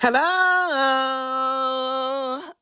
Hello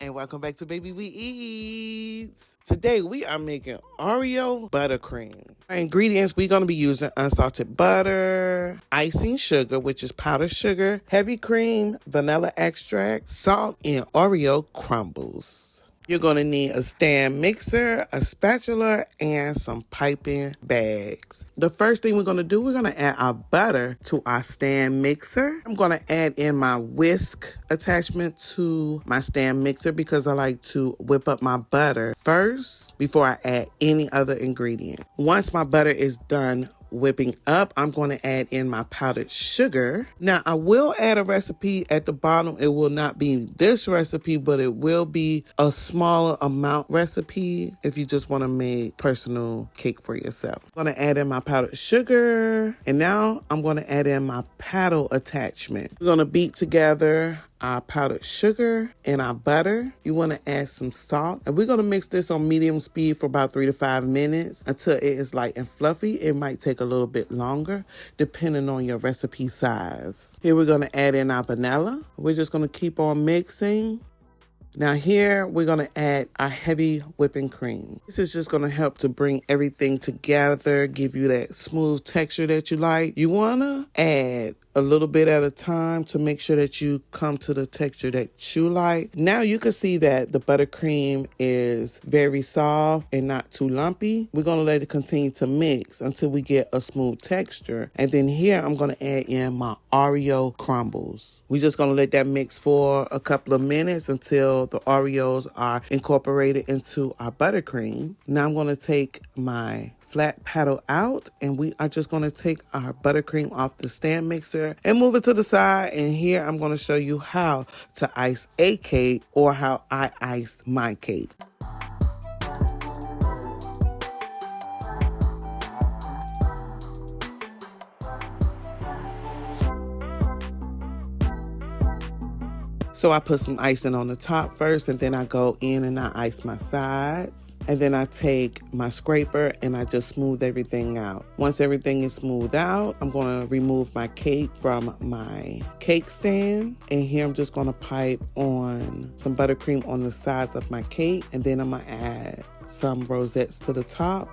and welcome back to Baby We Eat. Today we are making Oreo buttercream. Our ingredients, we're going to be using unsalted butter, icing sugar, which is powdered sugar, heavy cream, vanilla extract, salt, and Oreo crumbles. You're going to need a stand mixer, a spatula, and some piping bags. The first thing we're going to do, we're going to add our butter to our stand mixer. I'm going to add in my whisk attachment to my stand mixer because I like to whip up my butter first before I add any other ingredient. Once my butter is done whipping up, I'm going to add in my powdered sugar. Now, I will add a recipe at the bottom. It will not be this recipe, but it will be a smaller amount recipe if you just want to make personal cake for yourself. I'm going to add in my powdered sugar, and now I'm going to add in my paddle attachment. We're going to beat together our powdered sugar and our butter. You want to add some salt, and we're going to mix this on medium speed for about 3 to 5 minutes until it is light and fluffy. It might take a little bit longer depending on your recipe size. Here we're going to add in our vanilla. We're just going to keep on mixing. Now here, we're going to add our heavy whipping cream. This is just going to help to bring everything together, give you that smooth texture that you like. You want to add a little bit at a time to make sure that you come to the texture that you like. Now you can see that the buttercream is very soft and not too lumpy. We're going to let it continue to mix until we get a smooth texture. And then here, I'm going to add in my Oreo crumbles. We're just going to let that mix for a couple of minutes until the Oreos are incorporated into our buttercream. Now I'm going to take my flat paddle out, and we are just going to take our buttercream off the stand mixer and move it to the side. And here I'm going to show you how to ice a cake, or how I iced my cake. So I put some icing on the top first, and then I go in and I ice my sides. And then I take my scraper and I just smooth everything out. Once everything is smoothed out, I'm going to remove my cake from my cake stand. And here I'm just going to pipe on some buttercream on the sides of my cake. And then I'm going to add some rosettes to the top.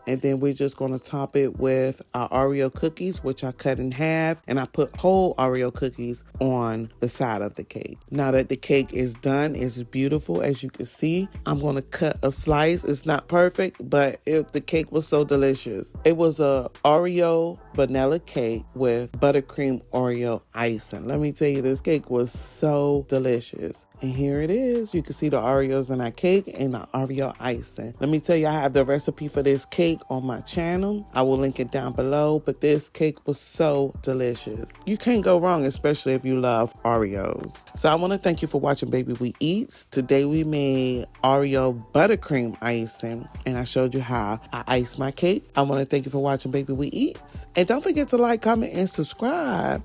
And then we're just going to top it with our Oreo cookies, which I cut in half. And I put whole Oreo cookies on the side of the cake. Now that the cake is done, it's beautiful, as you can see. I'm going to cut a slice. It's not perfect, but the cake was so delicious. It was a Oreo vanilla cake with buttercream Oreo icing. Let me tell you, this cake was so delicious. And here it is. You can see the Oreos in our cake and the Oreo icing. Let me tell you, I have the recipe for this cake on my channel. I will link it down below, but this cake was so delicious. You can't go wrong, especially if you love Oreos. So I want to thank you for watching Baby We Eats. Today we made Oreo buttercream icing, and I showed you how I iced my cake. I want to thank you for watching Baby We Eats. And don't forget to like, comment, and subscribe.